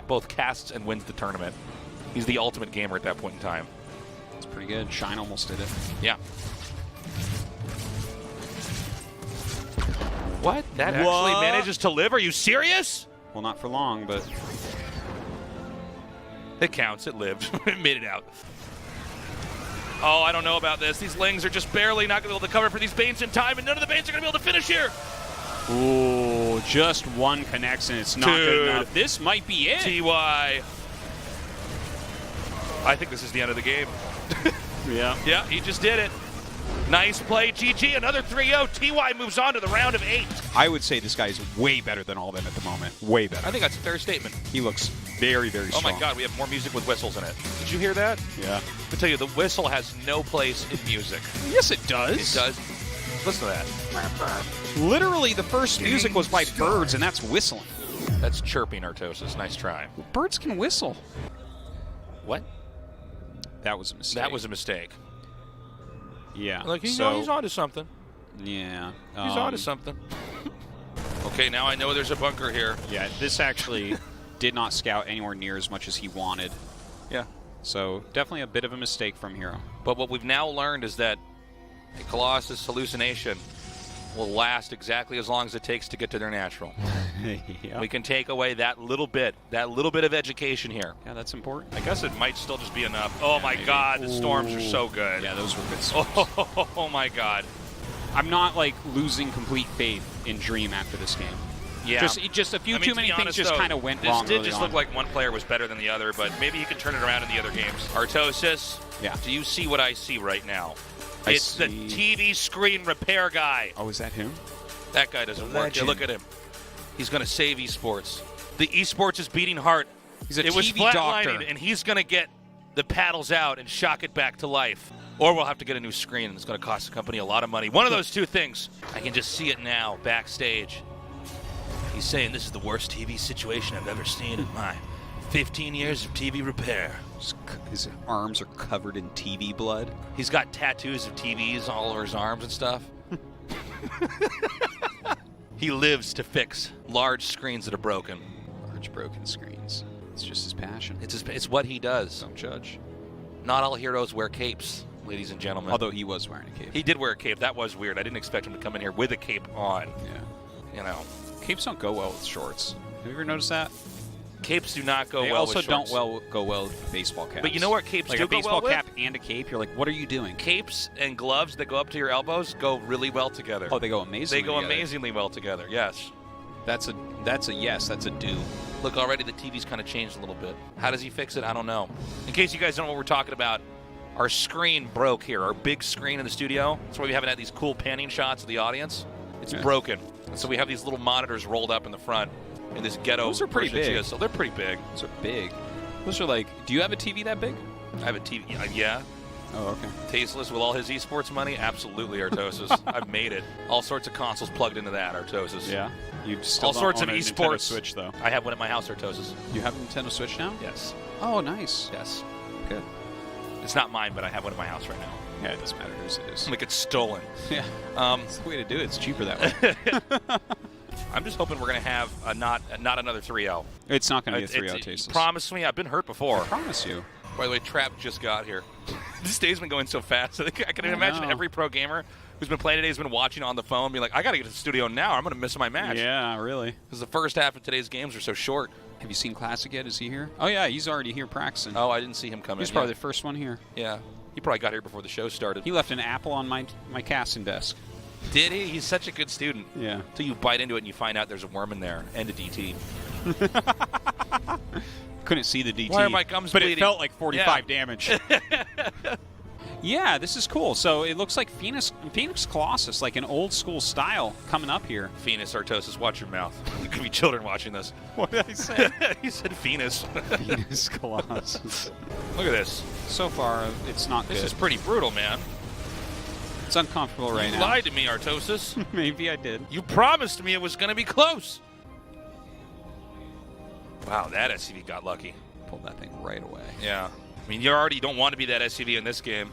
[SPEAKER 1] both casts and wins the tournament. He's the ultimate gamer at that point in time.
[SPEAKER 2] It's pretty good. Shine almost did it.
[SPEAKER 1] Yeah. What? That actually manages to live? Are you serious?
[SPEAKER 2] Well, not for long, but
[SPEAKER 1] it counts. It lived. It made it out. Oh, I don't know about this. These Lings are just barely not going to be able to cover for these Banes in time, and none of the Banes are going to be able to finish here.
[SPEAKER 2] Ooh, just one connects, and it's not good enough. This might be it.
[SPEAKER 1] TY. I think this is the end of the game.
[SPEAKER 2] Yeah.
[SPEAKER 1] Yeah, he just did it. Nice play, GG. Another 3-0. TY moves on to the round of 8.
[SPEAKER 2] I would say this guy is way better than all of them at the moment. Way better.
[SPEAKER 1] I think that's a fair statement.
[SPEAKER 2] He looks very, very strong.
[SPEAKER 1] Oh my God, we have more music with whistles in it. Did you hear that?
[SPEAKER 2] Yeah.
[SPEAKER 1] I tell you, the whistle has no place in music.
[SPEAKER 2] Yes, it does.
[SPEAKER 1] It does. Listen to that.
[SPEAKER 2] Literally, the first music was by birds, and that's whistling.
[SPEAKER 1] That's chirping, Artosis. Nice try.
[SPEAKER 2] Birds can whistle.
[SPEAKER 1] What?
[SPEAKER 2] That was a mistake.
[SPEAKER 1] That was a mistake.
[SPEAKER 2] Yeah.
[SPEAKER 1] Like, he's on to something.
[SPEAKER 2] Yeah.
[SPEAKER 1] He's on to something. Okay, now I know there's a bunker here.
[SPEAKER 2] Yeah, this actually did not scout anywhere near as much as he wanted.
[SPEAKER 1] Yeah.
[SPEAKER 2] So, definitely a bit of a mistake from Hero.
[SPEAKER 1] But what we've now learned is that a Colossus hallucination will last exactly as long as it takes to get to their natural.
[SPEAKER 2] Yeah.
[SPEAKER 1] We can take away that little bit of education here.
[SPEAKER 2] Yeah, that's important.
[SPEAKER 1] I guess it might still just be enough. Oh, yeah, my maybe. God, the storms are so good.
[SPEAKER 2] Yeah, those were good storms.
[SPEAKER 1] Oh, my God.
[SPEAKER 2] I'm not, like, losing complete faith in Dream after this game.
[SPEAKER 1] Yeah.
[SPEAKER 2] Just a few too many things just kind of went wrong.
[SPEAKER 1] This did just look like one player was better than the other, but maybe he can turn it around in the other games. Artosis, do you see what I see right now? It's the TV screen repair guy.
[SPEAKER 2] Oh, is that him?
[SPEAKER 1] That guy doesn't work. Yeah, look at him. He's going to save esports. The esports is beating heart.
[SPEAKER 2] He's a TV
[SPEAKER 1] It was flatlining,
[SPEAKER 2] doctor.
[SPEAKER 1] And he's going to get the paddles out and shock it back to life. Or we'll have to get a new screen, and it's going to cost the company a lot of money. One of those two things. I can just see it now, backstage. He's saying this is the worst TV situation I've ever seen in my 15 years of TV repair.
[SPEAKER 2] His arms are covered in TV blood.
[SPEAKER 1] He's got tattoos of TVs all over his arms and stuff. He lives to fix large screens that are broken.
[SPEAKER 2] Large broken screens. It's just his passion.
[SPEAKER 1] It's what he does.
[SPEAKER 2] Don't judge.
[SPEAKER 1] Not all heroes wear capes, ladies and gentlemen.
[SPEAKER 2] Although he was wearing a cape.
[SPEAKER 1] He did wear a cape. That was weird. I didn't expect him to come in here with a cape on.
[SPEAKER 2] Yeah.
[SPEAKER 1] You know.
[SPEAKER 2] Capes don't go well with shorts. Have you ever noticed that?
[SPEAKER 1] Capes do not go
[SPEAKER 2] they
[SPEAKER 1] well
[SPEAKER 2] also
[SPEAKER 1] with shorts.
[SPEAKER 2] don't go well with baseball caps.
[SPEAKER 1] But you know what capes
[SPEAKER 2] like
[SPEAKER 1] do
[SPEAKER 2] a baseball
[SPEAKER 1] go well
[SPEAKER 2] cap and a cape, you're like, what are you doing?
[SPEAKER 1] Capes and gloves that go up to your elbows go really well together.
[SPEAKER 2] Oh, they go amazingly
[SPEAKER 1] They go
[SPEAKER 2] together.
[SPEAKER 1] amazingly well together, yes.
[SPEAKER 2] That's a yes, that's a do.
[SPEAKER 1] Look, already the TV's kind of changed a little bit. How does he fix it? I don't know. In case you guys don't know what we're talking about, our screen broke here, our big screen in the studio. That's why we haven't had these cool panning shots of the audience. It's broken. And so we have these little monitors rolled up in the front in this ghetto.
[SPEAKER 2] Those are pretty big.
[SPEAKER 1] So they're pretty big.
[SPEAKER 2] Those are big. Those are like, do you have a TV that big?
[SPEAKER 1] I have a TV, yeah.
[SPEAKER 2] Oh, okay.
[SPEAKER 1] Tasteless with all his esports money? Absolutely, Artosis. I've made it. All sorts of consoles plugged into that, Artosis.
[SPEAKER 2] Yeah. You still
[SPEAKER 1] all
[SPEAKER 2] don't
[SPEAKER 1] sorts
[SPEAKER 2] own
[SPEAKER 1] of
[SPEAKER 2] a
[SPEAKER 1] esports.
[SPEAKER 2] Nintendo Switch, though.
[SPEAKER 1] I have one at my house, Artosis.
[SPEAKER 2] You have a Nintendo Switch now?
[SPEAKER 1] Yes.
[SPEAKER 2] Oh, nice.
[SPEAKER 1] Yes.
[SPEAKER 2] Good.
[SPEAKER 1] It's not mine, but I have one at my house right now.
[SPEAKER 2] Yeah, it doesn't matter whose it is.
[SPEAKER 1] Like it's stolen.
[SPEAKER 2] Yeah. It's the way to do it. It's cheaper that way.
[SPEAKER 1] I'm just hoping we're going to have not another 3-0.
[SPEAKER 2] It's not going to be a 3-0 Tasteless.
[SPEAKER 1] Promise me. I've been hurt before.
[SPEAKER 2] I promise you.
[SPEAKER 1] By the way, Trap just got here. This day's been going so fast. I can imagine every pro gamer who's been playing today has been watching on the phone, being like, I got to get to the studio now. I'm going to miss my match.
[SPEAKER 2] Yeah, really.
[SPEAKER 1] Because the first half of today's games are so short.
[SPEAKER 2] Have you seen Classic yet? Is he here? Oh, yeah, he's already here practicing.
[SPEAKER 1] Oh, I didn't see him come in.
[SPEAKER 2] He's probably the first one here.
[SPEAKER 1] Yeah. He probably got here before the show started.
[SPEAKER 2] He left an apple on my casting desk.
[SPEAKER 1] Did he? He's such a good student.
[SPEAKER 2] Yeah.
[SPEAKER 1] Until you bite into it and you find out there's a worm in there and a DT.
[SPEAKER 2] Couldn't see the DT.
[SPEAKER 1] Why are my gums
[SPEAKER 2] but
[SPEAKER 1] bleeding?
[SPEAKER 2] It felt like 45 damage. Yeah, this is cool. So it looks like Phoenix Colossus, like an old school style, coming up here.
[SPEAKER 1] Phoenix Artosis, watch your mouth. There could be children watching this.
[SPEAKER 2] What did I say?
[SPEAKER 1] He said Phoenix.
[SPEAKER 2] Phoenix Colossus.
[SPEAKER 1] Look at this.
[SPEAKER 2] So far, it's not good.
[SPEAKER 1] This is pretty brutal, man.
[SPEAKER 2] It's uncomfortable right now.
[SPEAKER 1] You lied to me, Artosis.
[SPEAKER 2] Maybe I did.
[SPEAKER 1] You promised me it was going to be close. Wow, that SCV got lucky.
[SPEAKER 2] Pulled that thing right away.
[SPEAKER 1] Yeah. I mean, you already don't want to be that SCV in this game.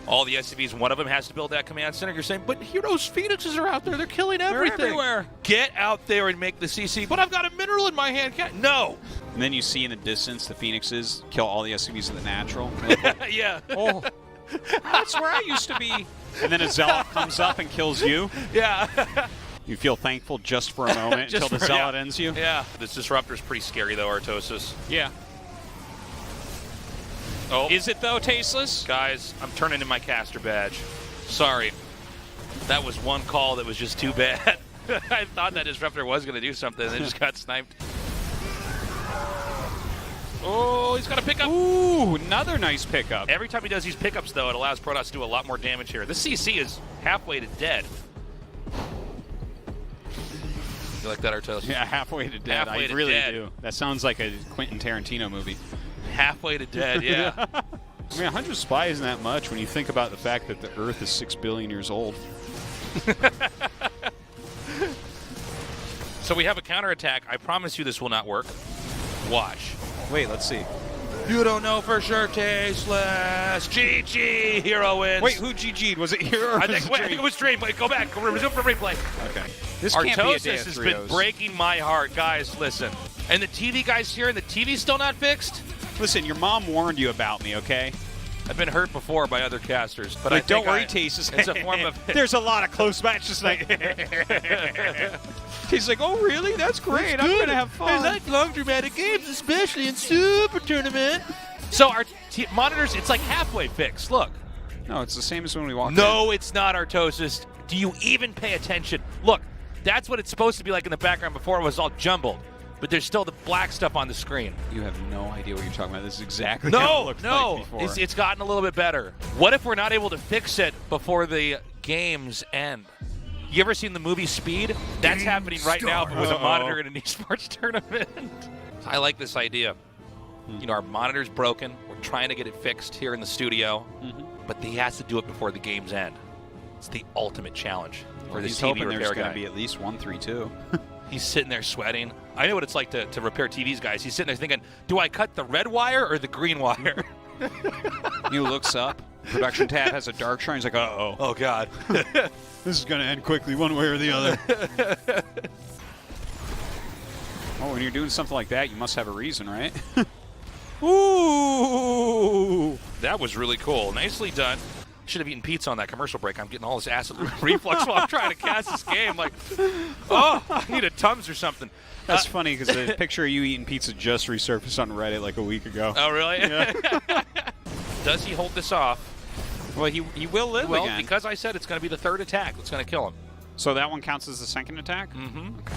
[SPEAKER 1] All the SCVs, one of them has to build that command center. You're saying, but Heroes Phoenixes are out there. They're killing everything.
[SPEAKER 2] They're everywhere.
[SPEAKER 1] Get out there and make the CC. But I've got a mineral in my hand. No.
[SPEAKER 2] And then you see in the distance the Phoenixes kill all the SCVs in the natural.
[SPEAKER 1] Yeah.
[SPEAKER 2] Oh, that's where I used to be. And then a Zealot comes up and kills you.
[SPEAKER 1] Yeah.
[SPEAKER 2] You feel thankful just for a moment until the Zealot ends you.
[SPEAKER 1] Yeah. This Disruptor's pretty scary, though, Artosis.
[SPEAKER 2] Yeah.
[SPEAKER 1] Oh.
[SPEAKER 2] Is it, though, Tasteless?
[SPEAKER 1] Guys, I'm turning in my caster badge. Sorry. That was one call that was just too bad. I thought that Disruptor was going to do something, and then just got sniped. Oh, he's got a pickup.
[SPEAKER 2] Ooh, another nice pickup.
[SPEAKER 1] Every time he does these pickups, though, it allows Protoss to do a lot more damage here. This CC is halfway to dead. You like that, Artosis?
[SPEAKER 2] Yeah, halfway to dead.
[SPEAKER 1] Halfway
[SPEAKER 2] I really
[SPEAKER 1] dead.
[SPEAKER 2] do. That sounds like a Quentin Tarantino movie.
[SPEAKER 1] Halfway to dead, yeah.
[SPEAKER 2] I mean, 100 supply isn't that much when you think about the fact that the Earth is 6 billion years old.
[SPEAKER 1] So we have a counterattack. I promise you this will not work. Watch.
[SPEAKER 2] Wait, let's see.
[SPEAKER 1] You don't know for sure, Tasteless. GG, Hero wins.
[SPEAKER 2] Wait, who GG'd? Was it Hero or
[SPEAKER 1] I think it was Dream. Wait, go back. Resume for replay.
[SPEAKER 2] Okay. This can't be a day of
[SPEAKER 1] Artosis has been breaking my heart. Guys, listen. And the TV guy's here, and the TV's still not fixed?
[SPEAKER 2] Listen, your mom warned you about me, okay?
[SPEAKER 1] I've been hurt before by other casters. But
[SPEAKER 2] like, don't worry, Tasteless.
[SPEAKER 1] It's a form of...
[SPEAKER 2] There's a lot of close matches tonight. He's like, oh, really? That's great. I'm going to have fun.
[SPEAKER 1] I like long, dramatic games, especially in Super Tournament. So our monitors, it's like halfway fixed. Look.
[SPEAKER 2] No, it's the same as when we walked
[SPEAKER 1] No, it's not, Artosis. Do you even pay attention? Look, that's what it's supposed to be like in the background before it was all jumbled. But there's still the black stuff on the screen.
[SPEAKER 2] You have no idea what you're talking about. This is exactly how it looked like before.
[SPEAKER 1] It's gotten a little bit better. What if we're not able to fix it before the games end? You ever seen the movie Speed? That's happening right now, but with a monitor in an esports tournament. I like this idea. You know, our monitor's broken. We're trying to get it fixed here in the studio. But he has to do it before the games end. It's the ultimate challenge for this TV repair guy.
[SPEAKER 2] There's going to be at least 1-3-2.
[SPEAKER 1] He's sitting there sweating. I know what it's like to repair TVs, guys. He's sitting there thinking, do I cut the red wire or the green wire?
[SPEAKER 2] He looks up, Production tab has a dark shrine. He's like, uh-oh.
[SPEAKER 1] Oh, God.
[SPEAKER 2] This is going to end quickly one way or the other. Oh, when you're doing something like that, you must have a reason, right? Ooh!
[SPEAKER 1] That was really cool. Nicely done. Should have eaten pizza on that commercial break. I'm getting all this acid reflux while I'm trying to cast this game. Like, oh, I need a Tums or something.
[SPEAKER 2] That's funny because the picture of you eating pizza just resurfaced on Reddit like a week ago.
[SPEAKER 1] Oh, really?
[SPEAKER 2] Yeah.
[SPEAKER 1] Does he hold this off?
[SPEAKER 2] Well, he will live
[SPEAKER 1] well,
[SPEAKER 2] again.
[SPEAKER 1] because I said it's going to be the third attack that's going to kill him.
[SPEAKER 2] So that one counts as the second attack?
[SPEAKER 1] Mm-hmm. Okay.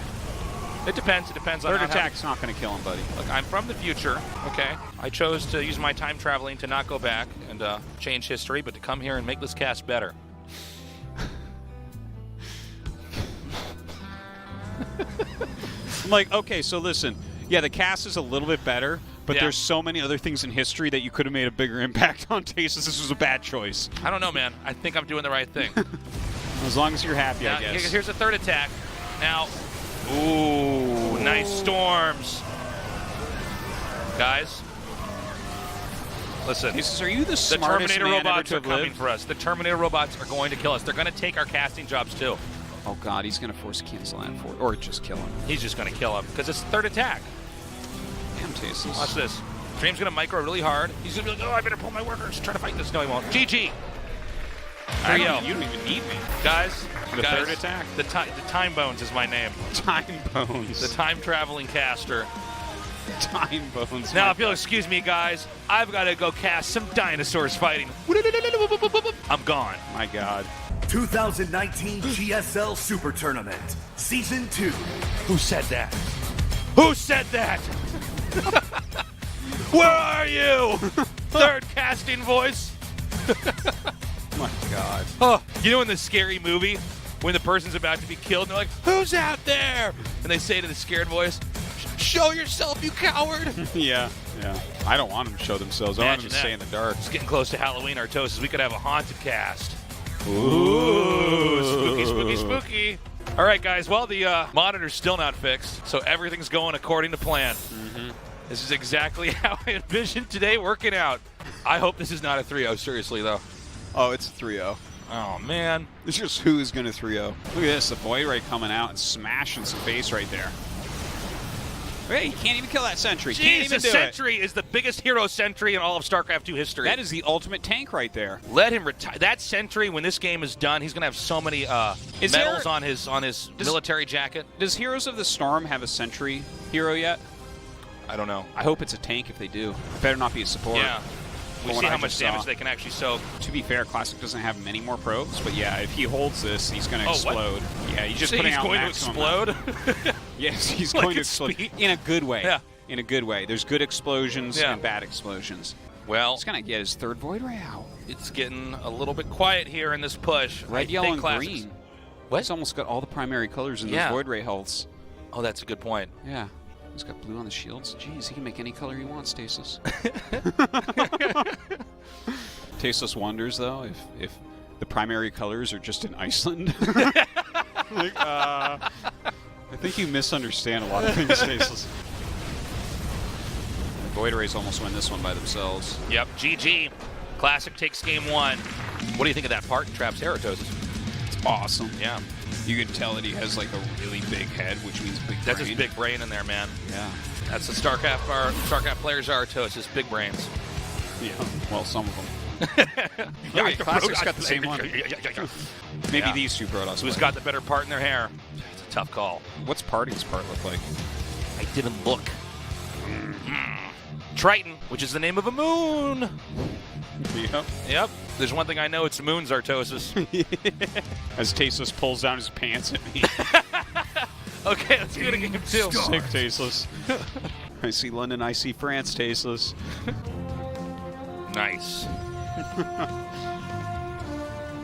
[SPEAKER 1] It depends. It depends on
[SPEAKER 2] third attack's not going to kill him, buddy.
[SPEAKER 1] Look, I'm from the future, okay? I chose to use my time traveling to not go back and change history, but to come here and make this cast better.
[SPEAKER 2] I'm like, okay, so listen. Yeah, the cast is a little bit better, but
[SPEAKER 1] Yeah.
[SPEAKER 2] there's so many other things in history that you could have made a bigger impact on Tasteless. This was a bad choice.
[SPEAKER 1] I don't know, man. I think I'm doing the right thing.
[SPEAKER 2] As long as you're happy,
[SPEAKER 1] Now,
[SPEAKER 2] I guess.
[SPEAKER 1] here's a third attack. Now, ooh, nice storms. Guys, listen.
[SPEAKER 2] Tasteless, are you the
[SPEAKER 1] The
[SPEAKER 2] smartest
[SPEAKER 1] Terminator
[SPEAKER 2] man ever
[SPEAKER 1] robots
[SPEAKER 2] to
[SPEAKER 1] are
[SPEAKER 2] have
[SPEAKER 1] coming
[SPEAKER 2] lived?
[SPEAKER 1] for us. The Terminator robots are going to kill us. They're going to take our casting jobs, too.
[SPEAKER 2] Oh, God, he's going to force cancel that for it. Or just kill him.
[SPEAKER 1] He's just going to kill him because it's the third attack.
[SPEAKER 2] Damn, Tasteless.
[SPEAKER 1] Watch this. Dream's going to micro really hard. He's going to be like, oh, I better pull my workers. Try to fight this. No, he won't. GG. There you go.
[SPEAKER 2] You don't even need me.
[SPEAKER 1] Guys,
[SPEAKER 2] The third attack?
[SPEAKER 1] The Time Bones is my name.
[SPEAKER 2] Time Bones.
[SPEAKER 1] The time-traveling caster.
[SPEAKER 2] Time Bones.
[SPEAKER 1] Now, if you'll excuse me, guys, I've got to go cast some dinosaurs fighting. I'm gone.
[SPEAKER 2] My God.
[SPEAKER 3] 2019 GSL Super Tournament, Season 2.
[SPEAKER 1] Who said that? Who said that? Where are you? Third casting voice.
[SPEAKER 2] My God.
[SPEAKER 1] Oh, you know in the scary movie when the person's about to be killed and they're like, who's out there? And they say to the scared voice, show yourself, you coward.
[SPEAKER 2] Yeah. I don't want them to show themselves. I want them to stay in the dark.
[SPEAKER 1] It's getting close to Halloween, Artosis. We could have a haunted cast. Ooh, spooky, spooky, spooky. All right, guys. Well, the monitor's still not fixed, so everything's going according to plan. Mm-hmm. This is exactly how I envisioned today working out. I hope this is not a 3-0, seriously, though.
[SPEAKER 2] Oh, it's a 3-0.
[SPEAKER 1] Oh, man.
[SPEAKER 2] It's just who is going to 3-0. Look at this. The Void Ray coming out and smashing some face right there. Hey, you can't even kill that sentry. Can't even do
[SPEAKER 1] Sentry is the biggest hero sentry in all of StarCraft 2 history.
[SPEAKER 2] That is the ultimate tank right there.
[SPEAKER 1] Let him retire. That sentry, when this game is done, he's going to have so many medals on his military jacket.
[SPEAKER 2] Does Heroes of the Storm have a sentry hero yet?
[SPEAKER 1] I don't know.
[SPEAKER 2] I hope it's a tank if they do. Better not be a support.
[SPEAKER 1] Yeah. We
[SPEAKER 2] From
[SPEAKER 1] see
[SPEAKER 2] what
[SPEAKER 1] how
[SPEAKER 2] I
[SPEAKER 1] much
[SPEAKER 2] just
[SPEAKER 1] damage
[SPEAKER 2] saw.
[SPEAKER 1] they can actually soak.
[SPEAKER 2] To be fair, Classic doesn't have many more probes, but yeah, if he holds this, he's going to explode.
[SPEAKER 1] What?
[SPEAKER 2] Yeah, he's just
[SPEAKER 1] So
[SPEAKER 2] putting
[SPEAKER 1] he's
[SPEAKER 2] out
[SPEAKER 1] going to
[SPEAKER 2] maximum
[SPEAKER 1] explode?
[SPEAKER 2] Yes, he's
[SPEAKER 1] Like
[SPEAKER 2] going to
[SPEAKER 1] it's
[SPEAKER 2] explode.
[SPEAKER 1] speed.
[SPEAKER 2] In a good way.
[SPEAKER 1] Yeah.
[SPEAKER 2] In a good way. There's good explosions
[SPEAKER 1] Yeah.
[SPEAKER 2] and bad explosions.
[SPEAKER 1] Well,
[SPEAKER 2] He's going to get his third Void Ray out.
[SPEAKER 1] it's getting a little bit quiet here in this push.
[SPEAKER 2] Red,
[SPEAKER 1] I
[SPEAKER 2] yellow,
[SPEAKER 1] think
[SPEAKER 2] and
[SPEAKER 1] Classics-
[SPEAKER 2] green.
[SPEAKER 1] What?
[SPEAKER 2] He's almost got all the primary colors in
[SPEAKER 1] Yeah.
[SPEAKER 2] those Void Ray healths.
[SPEAKER 1] Oh, that's a good point.
[SPEAKER 2] Yeah. He's got blue on the shields. Jeez, he can make any color he wants, Tasteless. Tasteless wonders, though, if the primary colors are just in Iceland. Like, I think you misunderstand a lot of things, Tasteless. Void Rays almost win this one by themselves.
[SPEAKER 1] Yep, GG. Classic takes game 1. What do you think of that part in Trap's Artosis?
[SPEAKER 2] It's awesome.
[SPEAKER 1] Yeah.
[SPEAKER 2] You can tell that he has like a really big head, which means big
[SPEAKER 1] That's
[SPEAKER 2] brain.
[SPEAKER 1] his big brain in there, man.
[SPEAKER 2] Yeah.
[SPEAKER 1] That's the StarCraft players' Artosis, big brains.
[SPEAKER 2] Yeah. Well, some of them.
[SPEAKER 1] Yeah,
[SPEAKER 2] Wait, Classic's got the same one. Maybe
[SPEAKER 1] Yeah.
[SPEAKER 2] these two Protoss.
[SPEAKER 1] Who's got the better part in their hair? It's a tough call.
[SPEAKER 2] What's Parting's part look like?
[SPEAKER 1] I didn't look. Triton, which is the name of a moon.
[SPEAKER 2] Yep.
[SPEAKER 1] Yep. There's one thing I know, it's moon's Artosis.
[SPEAKER 2] As Tasteless pulls down his pants at me.
[SPEAKER 1] Okay, let's do it again, too.
[SPEAKER 2] Sick, Tasteless. I see London, I see France, Tasteless.
[SPEAKER 1] Nice.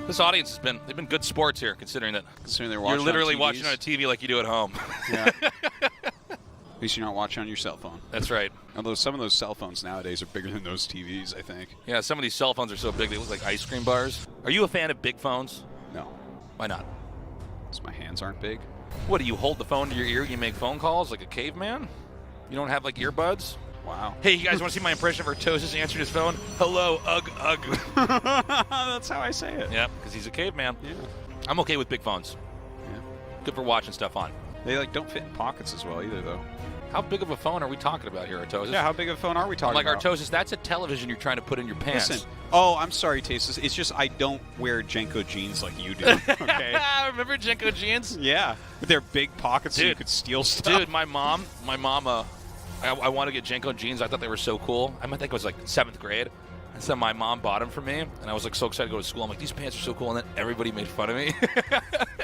[SPEAKER 1] This audience they've been good sports here, considering that
[SPEAKER 2] Considering they're watching
[SPEAKER 1] you're literally
[SPEAKER 2] on
[SPEAKER 1] watching
[SPEAKER 2] TVs.
[SPEAKER 1] on a TV like you do at home.
[SPEAKER 2] Yeah. At least you're not watching on your cell phone.
[SPEAKER 1] That's right.
[SPEAKER 2] Although some of those cell phones nowadays are bigger than those TVs, I think.
[SPEAKER 1] Yeah, some of these cell phones are so big they look like ice cream bars. Are you a fan of big phones?
[SPEAKER 2] No.
[SPEAKER 1] Why not?
[SPEAKER 2] Because my hands aren't big.
[SPEAKER 1] What, do you hold the phone to your ear and you make phone calls like a caveman? You don't have, like, earbuds?
[SPEAKER 2] Wow.
[SPEAKER 1] Hey, you guys want to see my impression of Artosis answering his phone? Hello, ugh, ugh.
[SPEAKER 2] That's how I say it.
[SPEAKER 1] Yeah, because he's a caveman.
[SPEAKER 2] Yeah.
[SPEAKER 1] I'm okay with big phones.
[SPEAKER 2] Yeah.
[SPEAKER 1] Good for watching stuff on.
[SPEAKER 2] They like don't fit in pockets as well either, though.
[SPEAKER 1] How big of a phone are we talking about here, Artosis?
[SPEAKER 2] Yeah, how big of a phone are we talking about?
[SPEAKER 1] Artosis, that's a television you're trying to put in your pants.
[SPEAKER 2] Listen. Oh, I'm sorry, Tasteless. It's just I don't wear Jenko jeans like you do. Okay.
[SPEAKER 1] Remember Jenko jeans?
[SPEAKER 2] Yeah, with their big pockets so you could steal stuff.
[SPEAKER 1] Dude, my mom, I want to get Jenko jeans. I thought they were so cool. I think it was like 7th grade. And so my mom bought them for me, and I was like so excited to go to school. I'm like, these pants are so cool, and then everybody made fun of me.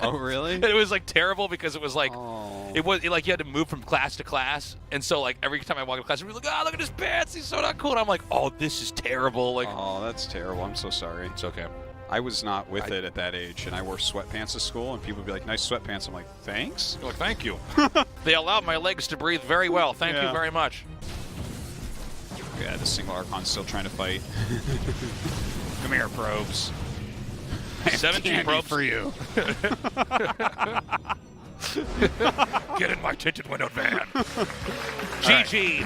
[SPEAKER 2] Oh, really?
[SPEAKER 1] And it was like terrible because it was like,
[SPEAKER 2] oh.
[SPEAKER 1] it was like you had to move from class to class, and so like every time I walk into class, people were like, oh, look at his pants, he's so not cool. And I'm like, oh, this is terrible. Like,
[SPEAKER 2] oh, that's terrible. I'm so sorry.
[SPEAKER 1] It's okay.
[SPEAKER 2] I was not with it at that age, and I wore sweatpants to school, and people would be like, nice sweatpants. I'm like, thanks?
[SPEAKER 1] You're like, thank you. They allowed my legs to breathe very well. Thank you very much.
[SPEAKER 2] Yeah, the single Archon's still trying to fight. Come here, probes.
[SPEAKER 1] 17 probes
[SPEAKER 2] for you.
[SPEAKER 1] Get in my tinted window van. GG.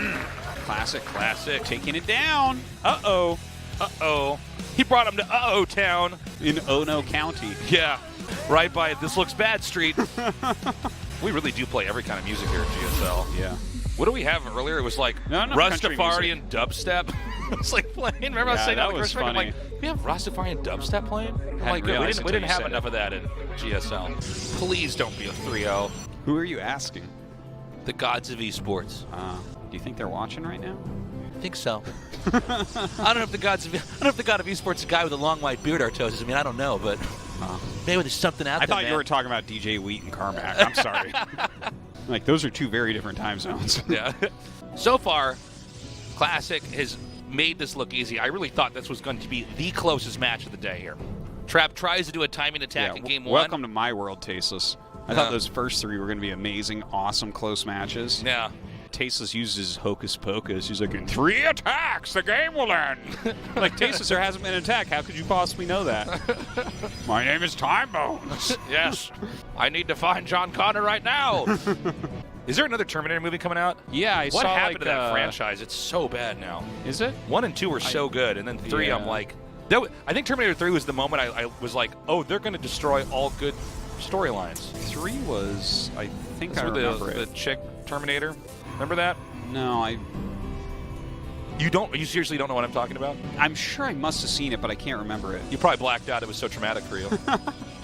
[SPEAKER 2] Classic. Taking it down. Uh-oh.
[SPEAKER 1] Uh-oh. He brought him to Uh-oh Town.
[SPEAKER 2] In Ono County.
[SPEAKER 1] Yeah. Right by This Looks Bad Street. We really do play every kind of music here at GSL.
[SPEAKER 2] Yeah.
[SPEAKER 1] What do we have earlier? It was like Rastafarian dubstep. It's like playing. Remember I was saying
[SPEAKER 2] that was funny.
[SPEAKER 1] I'm like, we have Rastafarian dubstep playing? I'm like, we didn't have enough of that in GSL. Please don't be a 3-0.
[SPEAKER 2] Who are you asking?
[SPEAKER 1] The gods of esports.
[SPEAKER 2] Do you think they're watching right now?
[SPEAKER 1] I think so. I don't know if the god of esports is a guy with a long white beard, Artosis. I mean, I don't know, but maybe there's something out there.
[SPEAKER 2] I thought you were talking about DJ Wheat and Carmack. I'm sorry. Like, those are two very different time zones.
[SPEAKER 1] Yeah. So far, Classic has made this look easy. I really thought this was going to be the closest match of the day here. Trap tries to do a timing attack in game 1.
[SPEAKER 2] Welcome to my world, Tasteless. I thought those first 3 were going to be amazing, awesome, close matches.
[SPEAKER 1] Yeah.
[SPEAKER 2] Tasteless uses hocus pocus. He's like, in 3 attacks, the game will end. Like, Tasteless, there hasn't been an attack. How could you possibly know that? My name is Time Bones.
[SPEAKER 1] Yes. I need to find John Connor right now. Is there another Terminator movie coming out?
[SPEAKER 2] Yeah, I saw.
[SPEAKER 1] What happened
[SPEAKER 2] like,
[SPEAKER 1] to that franchise? It's so bad now.
[SPEAKER 2] Is it?
[SPEAKER 1] 1 and 2 were so good, and then 3, I'm like, I think Terminator 3 was the moment I was like, oh, they're going to destroy all good storylines.
[SPEAKER 2] 3 was, I think I remember
[SPEAKER 1] the chick Terminator. Remember that?
[SPEAKER 2] No,
[SPEAKER 1] You seriously don't know what I'm talking about?
[SPEAKER 2] I'm sure I must have seen it, but I can't remember it.
[SPEAKER 1] You probably blacked out. It was so traumatic for you.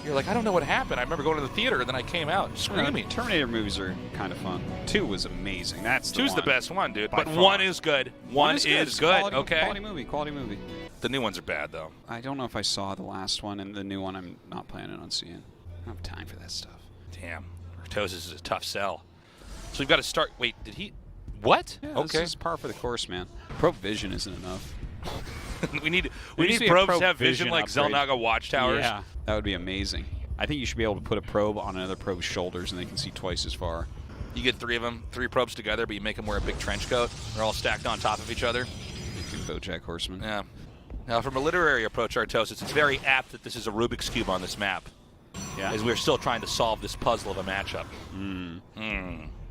[SPEAKER 1] You're like, I don't know what happened. I remember going to the theater, and then I came out screaming.
[SPEAKER 2] Terminator movies are kind of fun. 2 was amazing. That's the
[SPEAKER 1] 2's
[SPEAKER 2] one.
[SPEAKER 1] the best one, dude.
[SPEAKER 2] By
[SPEAKER 1] But
[SPEAKER 2] far.
[SPEAKER 1] 1 is good. 1 is good.
[SPEAKER 2] Quality,
[SPEAKER 1] okay.
[SPEAKER 2] Quality movie.
[SPEAKER 1] The new ones are bad, though.
[SPEAKER 2] I don't know if I saw the last one, and the new one I'm not planning on seeing. I don't have time for that stuff.
[SPEAKER 1] Damn. Artosis is a tough sell. So we've got to start. Wait, did he? What?
[SPEAKER 2] Yeah,
[SPEAKER 1] okay.
[SPEAKER 2] This is par for the course, man. Probe vision isn't enough.
[SPEAKER 1] we need
[SPEAKER 2] needs to be a
[SPEAKER 1] probes
[SPEAKER 2] probe
[SPEAKER 1] to have vision like
[SPEAKER 2] upgrade.
[SPEAKER 1] Zelnaga watchtowers.
[SPEAKER 2] Yeah, that would be amazing. I think you should be able to put a probe on another probe's shoulders, and they can see twice as far.
[SPEAKER 1] You get 3 of them, 3 probes together, but you make them wear a big trench coat. They're all stacked on top of each other.
[SPEAKER 2] BoJack Horseman.
[SPEAKER 1] Yeah. Now, from a literary approach, Artosis, it's very apt that this is a Rubik's Cube on this map.
[SPEAKER 2] Yeah.
[SPEAKER 1] As we're still trying to solve this puzzle of a matchup.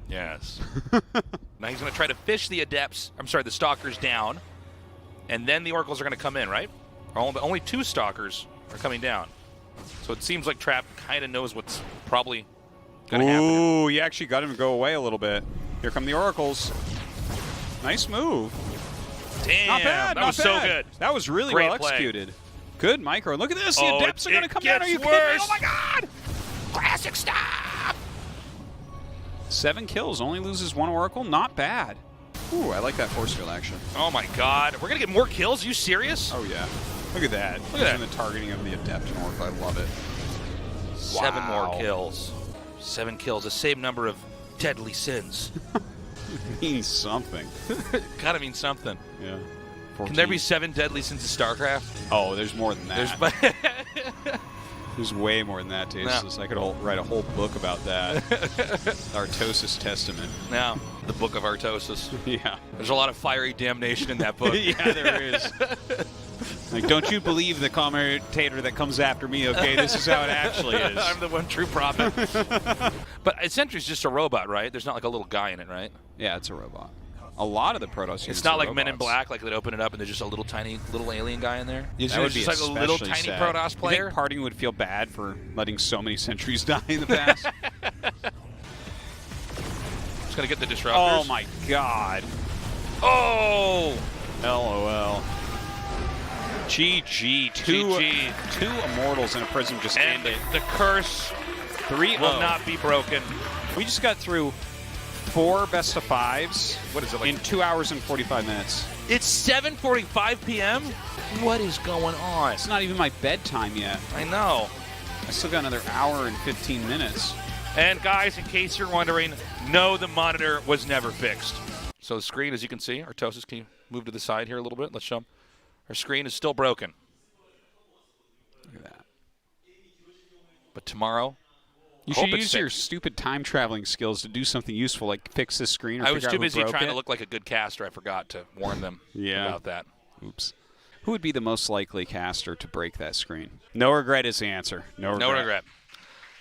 [SPEAKER 1] Yes. Now he's going to try to fish the the Stalkers down, and then the Oracles are going to come in, right? Only 2 Stalkers are coming down. So it seems like Trap kind of knows what's probably going to happen.
[SPEAKER 2] Ooh, you actually got him to go away a little bit. Here come the Oracles. Nice move.
[SPEAKER 1] Damn,
[SPEAKER 2] not bad.
[SPEAKER 1] that was so good.
[SPEAKER 2] That was really
[SPEAKER 1] Great
[SPEAKER 2] well
[SPEAKER 1] play.
[SPEAKER 2] executed. Good micro. Look at this. The Adepts are going to come down. Are you kidding me? Oh, my God.
[SPEAKER 1] Classic stop.
[SPEAKER 2] 7 kills. Only loses 1 Oracle. Not bad. Ooh, I like that force field action.
[SPEAKER 1] Oh, my God. We're going to get more kills? Are you serious?
[SPEAKER 2] Oh, yeah. Look at that.
[SPEAKER 1] Look at that.
[SPEAKER 2] The targeting of the Adept and Oracle. I love it.
[SPEAKER 1] 7 more kills. 7 kills. The same number of deadly sins.
[SPEAKER 2] Means something.
[SPEAKER 1] Gotta mean something.
[SPEAKER 2] Yeah.
[SPEAKER 1] 14. Can there be 7 deadly sins of StarCraft?
[SPEAKER 2] Oh, there's more than that. There's way more than that, Tasteless.
[SPEAKER 1] No.
[SPEAKER 2] I could write a whole book about that. Artosis Testament.
[SPEAKER 1] Now, the Book of Artosis.
[SPEAKER 2] Yeah.
[SPEAKER 1] There's a lot of fiery damnation in that book.
[SPEAKER 2] Yeah, there is. Like, don't you believe the commentator that comes after me, okay? This is how it actually is.
[SPEAKER 1] I'm the one true prophet. But Sentry's just a robot, right? There's not like a little guy in it, right?
[SPEAKER 2] Yeah, it's a robot. A lot of the Protoss units
[SPEAKER 1] It's not
[SPEAKER 2] are
[SPEAKER 1] like
[SPEAKER 2] robots.
[SPEAKER 1] Men in Black, like they'd open it up and there's just a little tiny little alien guy in there.
[SPEAKER 2] That would be
[SPEAKER 1] just like a little
[SPEAKER 2] especially
[SPEAKER 1] tiny
[SPEAKER 2] sad.
[SPEAKER 1] Protoss player.
[SPEAKER 2] You think Parting would feel bad for letting so many sentries die in the past?
[SPEAKER 1] Just gonna get the disruptors.
[SPEAKER 2] Oh my God.
[SPEAKER 1] Oh!
[SPEAKER 2] LOL. GG. Two Immortals in a Prism just
[SPEAKER 1] And
[SPEAKER 2] ended.
[SPEAKER 1] the curse
[SPEAKER 2] 3-0.
[SPEAKER 1] will not be broken.
[SPEAKER 2] We just got through 4 best of 5s.
[SPEAKER 1] What is it, like?
[SPEAKER 2] In 2 hours and 45 minutes.
[SPEAKER 1] It's 7:45 p.m.? What is going on?
[SPEAKER 2] It's not even my bedtime yet.
[SPEAKER 1] I know.
[SPEAKER 2] I still got another hour and 15 minutes.
[SPEAKER 1] And guys, in case you're wondering, no, the monitor was never fixed. So the screen, as you can see, Artosis, can you move to the side here a little bit? Let's show them. Our screen is still broken.
[SPEAKER 2] Look at that.
[SPEAKER 1] But tomorrow,
[SPEAKER 2] You should use your stupid time traveling skills to do something useful, like fix this screen or
[SPEAKER 1] I was
[SPEAKER 2] figure
[SPEAKER 1] too
[SPEAKER 2] out who
[SPEAKER 1] busy
[SPEAKER 2] broke
[SPEAKER 1] trying
[SPEAKER 2] it.
[SPEAKER 1] to look like a good caster. I forgot to warn them about that.
[SPEAKER 2] Oops. Who would be the most likely caster to break that screen? No regret is the answer. No regret.
[SPEAKER 1] No regret.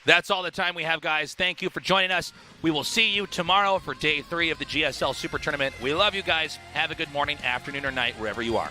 [SPEAKER 1] That's all the time we have, guys. Thank you for joining us. We will see you tomorrow for day 3 of the GSL Super Tournament. We love you guys. Have a good morning, afternoon, or night, wherever you are.